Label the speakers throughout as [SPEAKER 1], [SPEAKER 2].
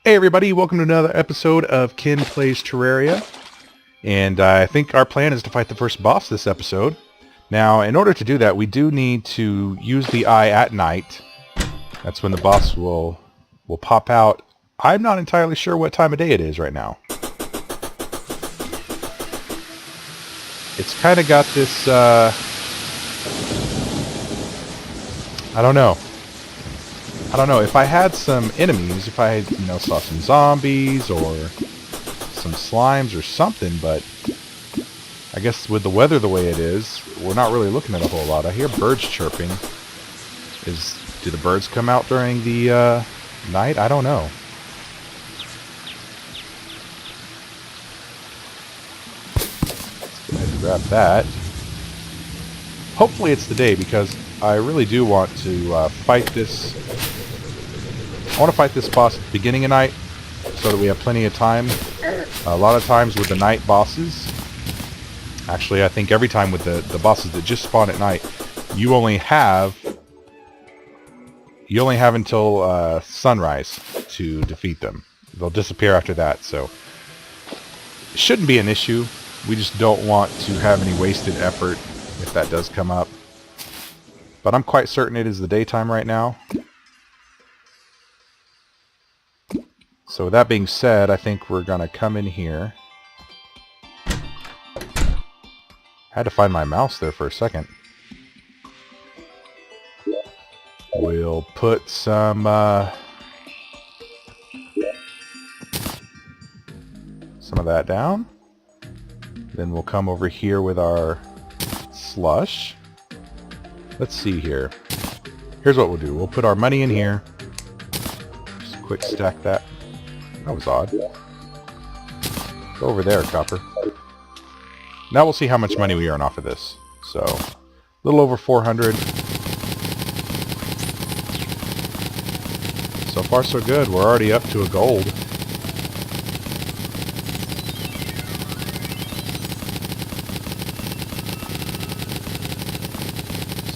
[SPEAKER 1] Hey everybody, welcome to another episode of Ken Plays Terraria. And I think our plan is to fight the first boss this episode. Now, in order to do that, we do need to use the eye at night. That's when the boss will pop out. I'm not entirely sure what time of day it is right now. It's kind of got this, I don't know. If I had some enemies, if I, saw some zombies or some slimes or something, but I guess with the weather the way it is, we're not really looking at a whole lot. I hear birds chirping. Do the birds come out during the night? I don't know. Let's go ahead and grab that. Hopefully it's the day, because I really do want to fight this. I want to fight this boss at the beginning of night so that we have plenty of time. A lot of times with the night bosses, actually I think every time with the bosses that just spawn at night, you only have until sunrise to defeat them. They'll disappear after that, so it shouldn't be an issue. We just don't want to have any wasted effort if that does come up. But I'm quite certain it is the daytime right now. So with that being said, I think we're going to come in here. I had to find my mouse there for a second. We'll put some of that down. Then we'll come over here with our slush. Let's see here. Here's what we'll do. We'll put our money in here. Just quick stack that. That was odd. Go over there, copper. Now we'll see how much money we earn off of this. So, a little over 400. So far so good. We're already up to a gold.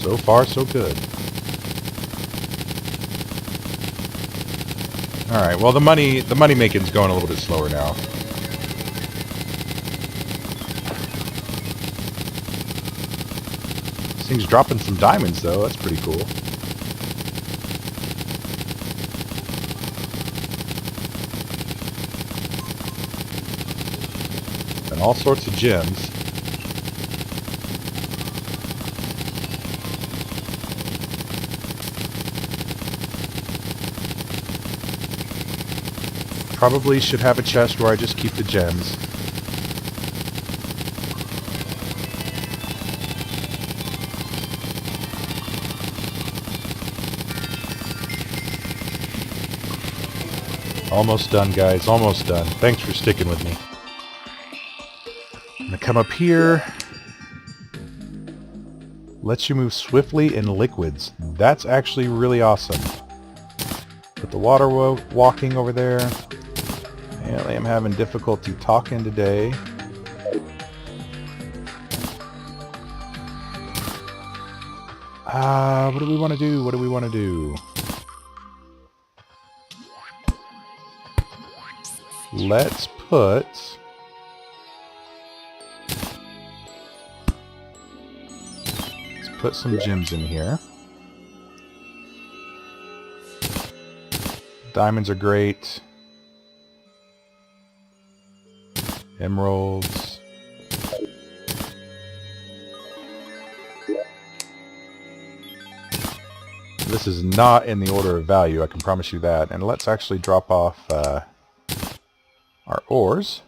[SPEAKER 1] So far so good. Alright, well the money making's going a little bit slower now. This thing's dropping some diamonds though, that's pretty cool. And all sorts of gems. Probably should have a chest where I just keep the gems. Almost done, guys. Almost done. Thanks for sticking with me. I'm gonna come up here. Lets you move swiftly in liquids. That's actually really awesome. Put the water walking over there. Apparently I'm having difficulty talking today. What do we want to do? What do we want to do? Let's put... some gems in here. Diamonds are great. Emeralds. This is not in the order of value, I can promise you that. And let's actually drop off our ores.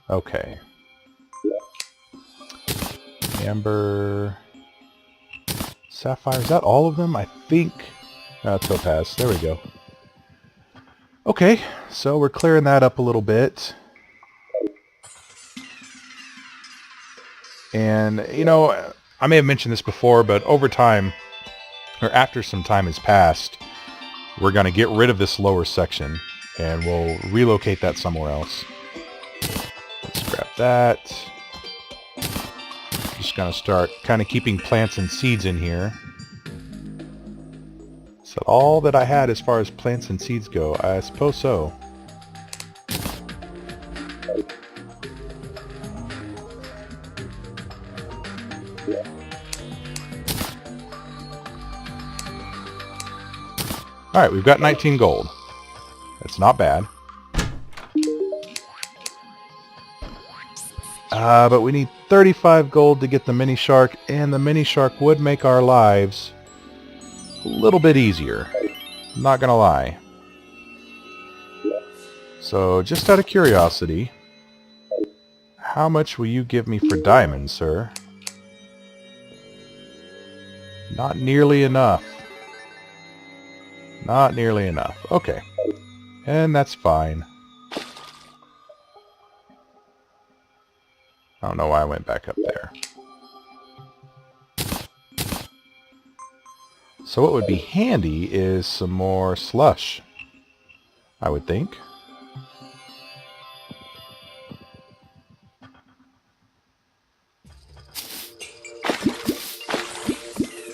[SPEAKER 1] Okay. Amber. Sapphire, is that all of them? I think... topaz, there we go. Okay, so we're clearing that up a little bit. And, I may have mentioned this before, but over time, or after some time has passed, we're going to get rid of this lower section, and we'll relocate that somewhere else. Let's grab that. Just going to start kind of keeping plants and seeds in here. Is that all that I had as far as plants and seeds go? I suppose so. Alright, we've got 19 gold. That's not bad. But we need 35 gold to get the mini shark, and the mini shark would make our lives a little bit easier. Not gonna lie. So, just out of curiosity, how much will you give me for diamonds, sir? Not nearly enough. Not nearly enough. Okay. And that's fine. I don't know why I went back up there. So what would be handy is some more slush, I would think.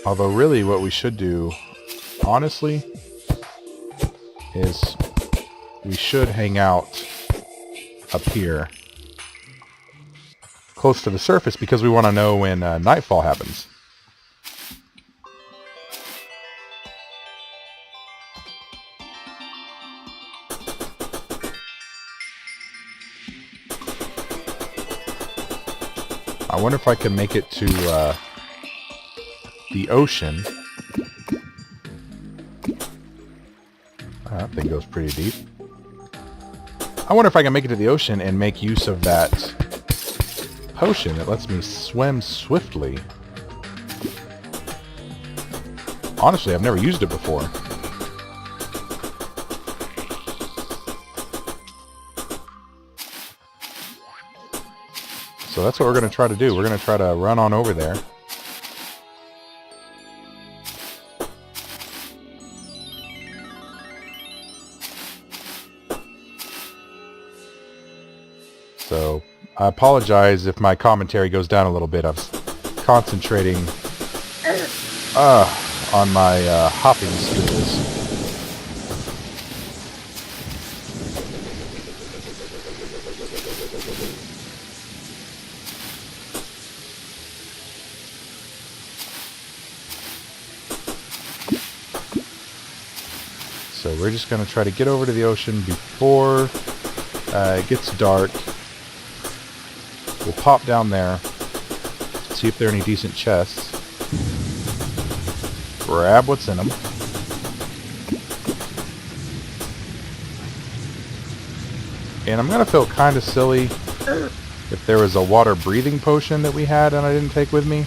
[SPEAKER 1] Although really what we should do, honestly, is we should hang out up here close to the surface because we want to know when nightfall happens. I wonder if I can make it to the ocean. That thing goes pretty deep. I wonder if I can make it to the ocean and make use of that potion that lets me swim swiftly. Honestly, I've never used it before. So that's what we're going to try to do. We're going to try to run on over there. So, I apologize if my commentary goes down a little bit. I was concentrating on my hopping skills. So we're just going to try to get over to the ocean before it gets dark. We'll pop down there, see if there are any decent chests, grab what's in them, and I'm going to feel kind of silly if there was a water breathing potion that we had and I didn't take with me.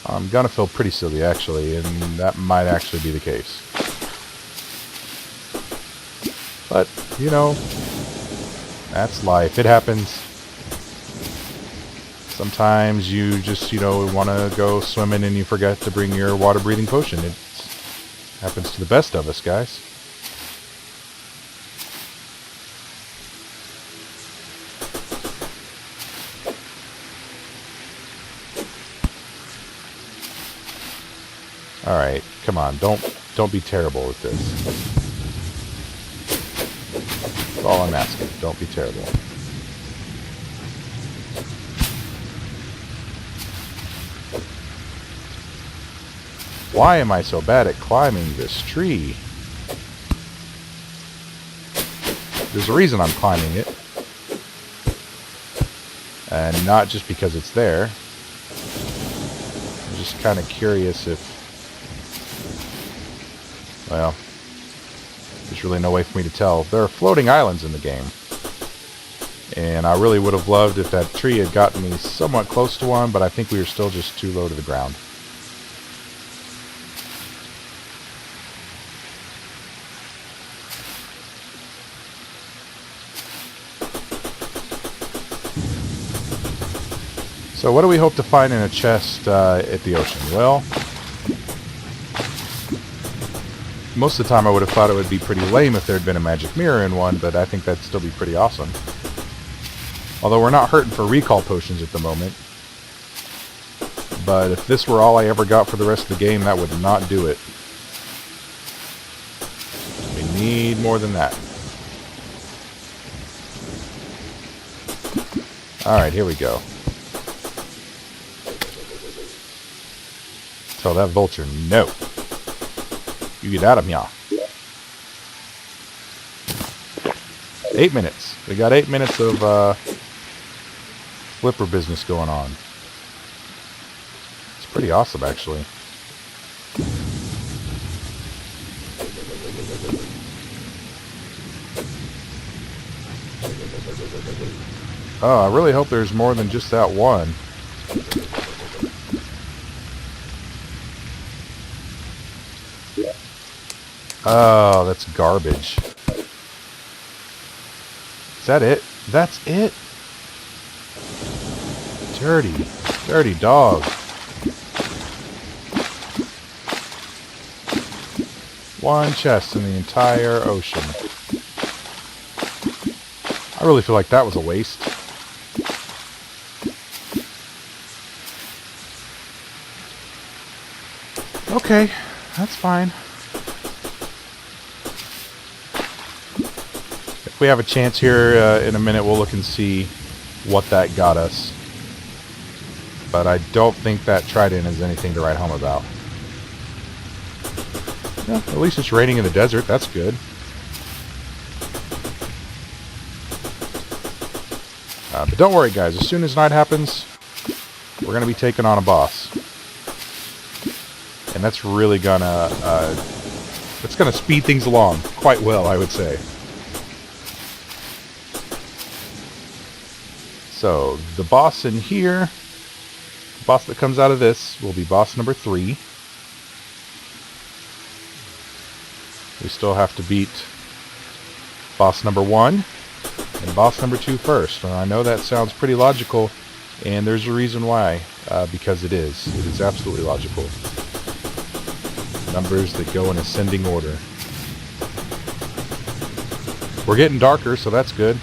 [SPEAKER 1] I'm going to feel pretty silly actually, and that might actually be the case. But, you know, that's life. It happens. Sometimes you just, you know, want to go swimming and you forget to bring your water-breathing potion. It happens to the best of us, guys. Alright, come on. Don't be terrible with this. That's all I'm asking. Don't be terrible. Why am I so bad at climbing this tree? There's a reason I'm climbing it. And not just because it's there. I'm just kind of curious if... Well, there's really no way for me to tell. There are floating islands in the game. And I really would have loved if that tree had gotten me somewhat close to one, but I think we were still just too low to the ground. So what do we hope to find in a chest at the ocean? Well, most of the time I would have thought it would be pretty lame if there had been a magic mirror in one, but I think that'd still be pretty awesome. Although we're not hurting for recall potions at the moment. But if this were all I ever got for the rest of the game, that would not do it. We need more than that. Alright, here we go. Tell that vulture, no. You get out of here. 8 minutes. We got 8 minutes of flipper business going on. It's pretty awesome, actually. Oh, I really hope there's more than just that one. Oh, that's garbage. Is that it? That's it? Dirty. Dirty dog. One chest in the entire ocean. I really feel like that was a waste. Okay, that's fine. If we have a chance here in a minute, we'll look and see what that got us. But I don't think that trident is anything to write home about. Yeah, at least it's raining in the desert. That's good. But don't worry, guys. As soon as night happens, we're going to be taking on a boss. And that's really gonna, it's gonna speed things along quite well, I would say. So, the boss in here, the boss that comes out of this, will be boss number 3. We still have to beat boss number 1 and boss number 2 first. And I know that sounds pretty logical, and there's a reason why, because it is. It is absolutely logical. Numbers that go in ascending order. We're getting darker, so that's good.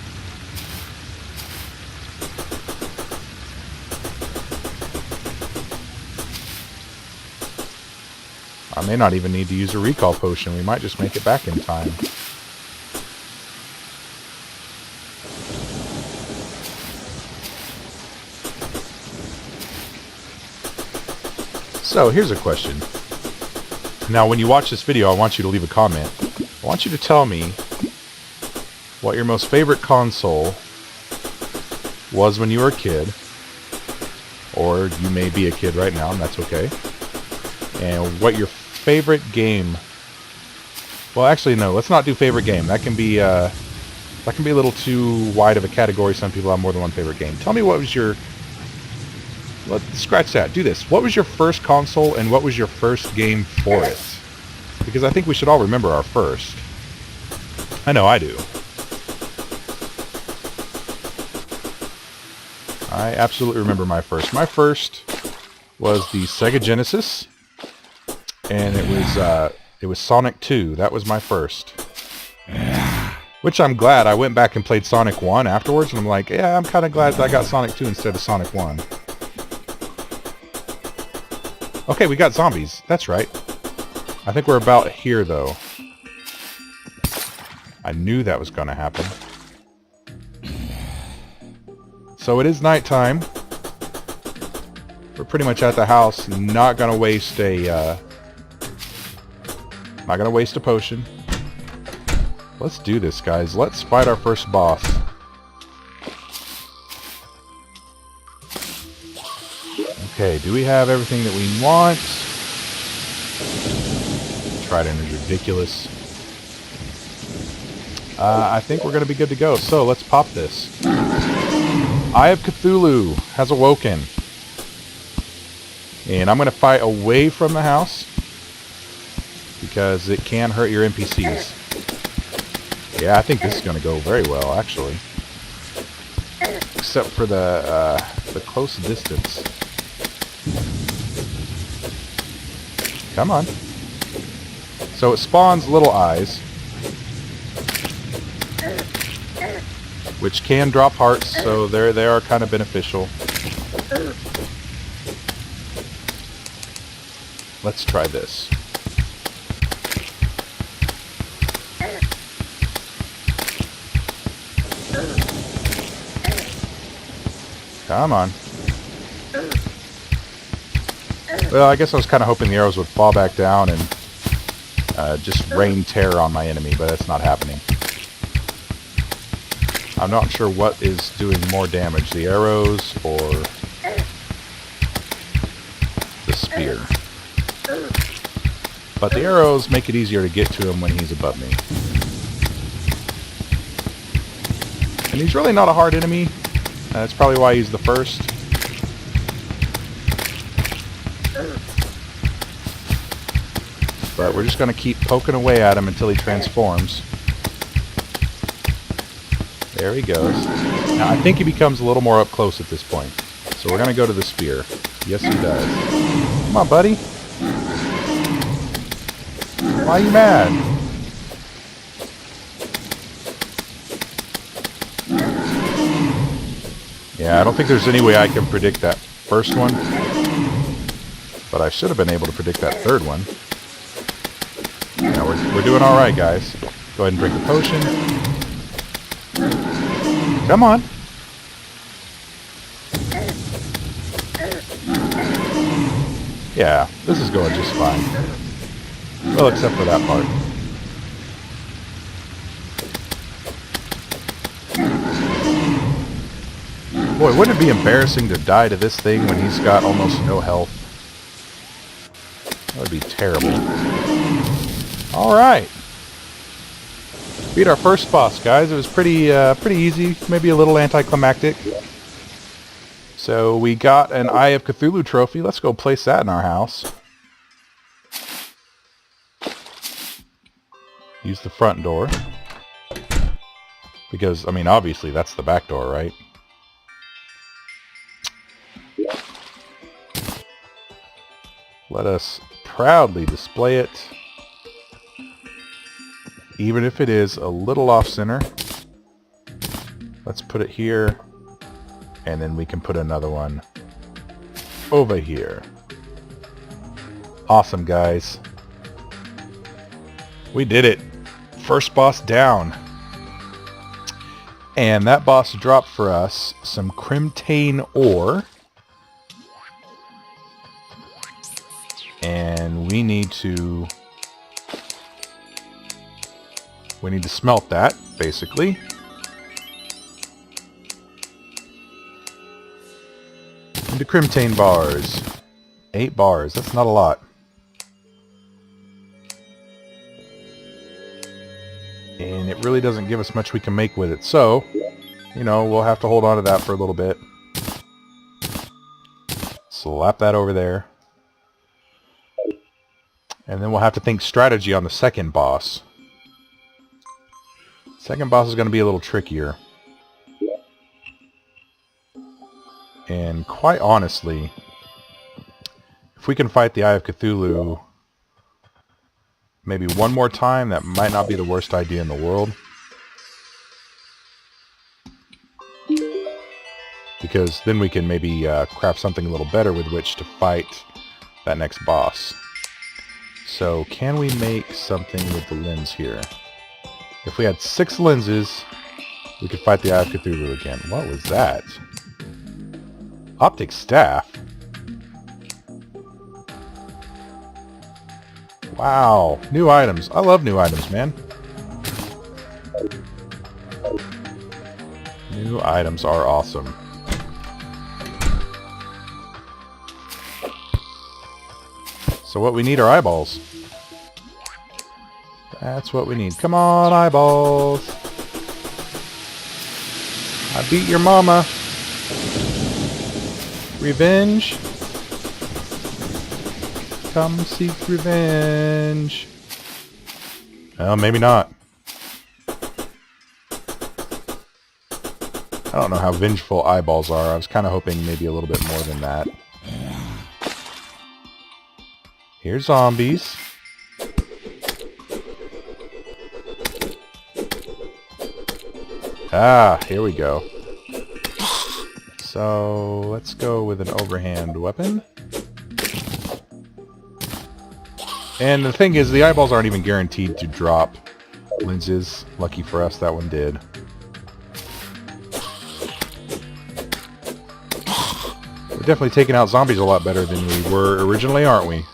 [SPEAKER 1] I may not even need to use a recall potion. We might just make it back in time. So, here's a question. Now, when you watch this video, I want you to leave a comment. I want you to tell me what your most favorite console was when you were a kid. Or you may be a kid right now, and that's okay. And what your favorite game... Well, actually, no. Let's not do favorite game. That can be a little too wide of a category. Some people have more than one favorite game. Tell me what was your... Let's scratch that. Do this. What was your first console, and what was your first game for it? Because I think we should all remember our first. I know I do. I absolutely remember my first. My first was the Sega Genesis, and it was Sonic 2. That was my first. Which I'm glad. I went back and played Sonic 1 afterwards, and I'm like, yeah, I'm kind of glad that I got Sonic 2 instead of Sonic 1. Okay, we got zombies. That's right. I think we're about here, though. I knew that was going to happen. So it is nighttime. We're pretty much at the house. Not going to waste a... not going to waste a potion. Let's do this, guys. Let's fight our first boss. Okay, do we have everything that we want? Trident is ridiculous. I think we're going to be good to go. So, let's pop this. Eye of Cthulhu has awoken. And I'm going to fight away from the house, because it can hurt your NPCs. Yeah, I think this is going to go very well, actually. Except for the close distance. Come on. So it spawns little eyes, which can drop hearts, so they are kind of beneficial. let's try this. Come on. Well, I guess I was kind of hoping the arrows would fall back down and just rain terror on my enemy, but that's not happening. I'm not sure what is doing more damage, the arrows or the spear. But the arrows make it easier to get to him when he's above me. And he's really not a hard enemy. That's probably why he's the first. But we're just going to keep poking away at him until he transforms. There he goes. Now I think he becomes a little more up close at this point. So we're going to go to the spear. Yes, he does. Come on, buddy. Why are you mad? Yeah, I don't think there's any way I can predict that first one. But I should have been able to predict that third one. Yeah, we're doing alright, guys. Go ahead and drink the potion. Come on. Yeah, this is going just fine. Well, except for that part. Boy, wouldn't it be embarrassing to die to this thing when he's got almost no health? That would be terrible. Alright. Beat our first boss, guys. It was pretty easy, maybe a little anticlimactic. So we got an Eye of Cthulhu trophy. Let's go place that in our house. Use the front door. Because, I mean, obviously that's the back door, right? Let us proudly display it. Even if it is a little off-center. Let's put it here. And then we can put another one over here. Awesome, guys. We did it. First boss down. And that boss dropped for us some Crimtane ore. And we need to smelt that, basically. Into Crimtane bars. 8 bars. That's not a lot. And it really doesn't give us much we can make with it. So, you know, we'll have to hold on to that for a little bit. Slap that over there. And then we'll have to think strategy on the second boss. Second boss is going to be a little trickier. And quite honestly, if we can fight the Eye of Cthulhu maybe one more time, that might not be the worst idea in the world. Because then we can maybe craft something a little better with which to fight that next boss. So, can we make something with the lens here? If we had 6 lenses, we could fight the Eye of Cthulhu again. What was that? Optic staff? Wow. New items. I love new items, man. New items are awesome. So what we need are eyeballs. That's what we need. Come on, eyeballs. I beat your mama. Revenge. Come seek revenge. Well, maybe not. I don't know how vengeful eyeballs are. I was kind of hoping maybe a little bit more than that. Here's zombies. Ah, here we go. So, let's go with an overhand weapon. And the thing is, the eyeballs aren't even guaranteed to drop lenses. Lucky for us, that one did. We're definitely taking out zombies a lot better than we were originally, aren't we?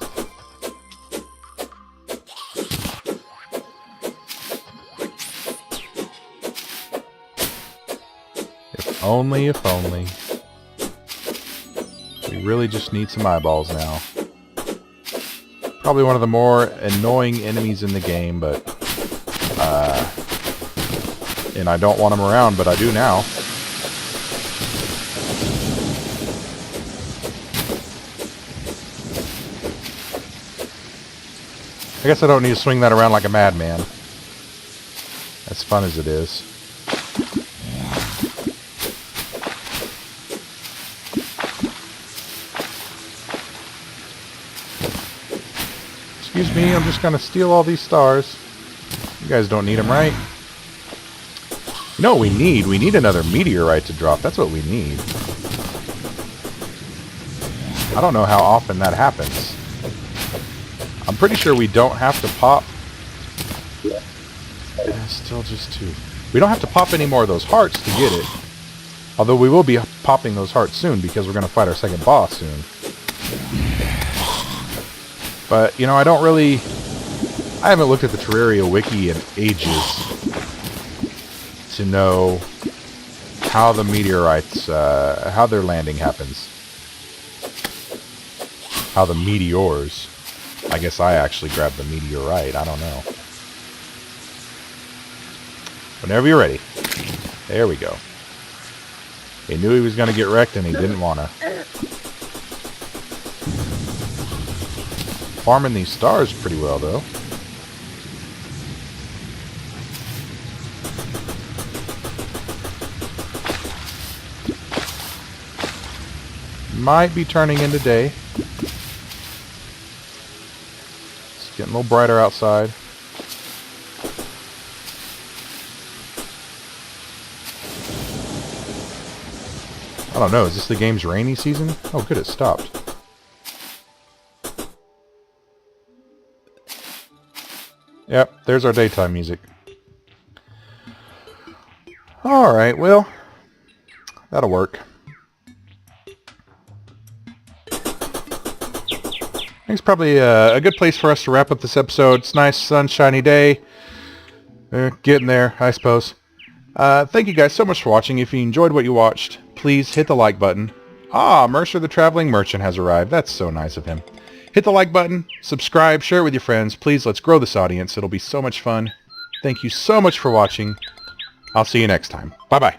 [SPEAKER 1] If only, if only. We really just need some eyeballs now. Probably one of the more annoying enemies in the game, but... and I don't want them around, but I do now. I guess I don't need to swing that around like a madman. As fun as it is. Excuse me, I'm just gonna steal all these stars. You guys don't need them, right? You know what we need? We need another meteorite to drop. That's what we need. I don't know how often that happens. I'm pretty sure we don't have to pop... Still just 2. We don't have to pop any more of those hearts to get it. Although we will be popping those hearts soon because we're going to fight our second boss soon. But, you know, I don't really... I haven't looked at the Terraria wiki in ages to know how the meteorites, how their landing happens. How the meteors... I guess I actually grabbed the meteorite. I don't know. Whenever you're ready. There we go. He knew he was going to get wrecked and he didn't want to. Farming these stars pretty well, though. Might be turning into day. It's getting a little brighter outside. I don't know, is this the game's rainy season? Oh good, it stopped. Yep, there's our daytime music. Alright, well, that'll work. I think it's probably a good place for us to wrap up this episode. It's a nice, sunshiny day. Getting there, I suppose. Thank you guys so much for watching. If you enjoyed what you watched, please hit the like button. Ah, Mercer the Traveling Merchant has arrived. That's so nice of him. Hit the like button, subscribe, share it with your friends. Please, let's grow this audience. It'll be so much fun. Thank you so much for watching. I'll see you next time. Bye-bye.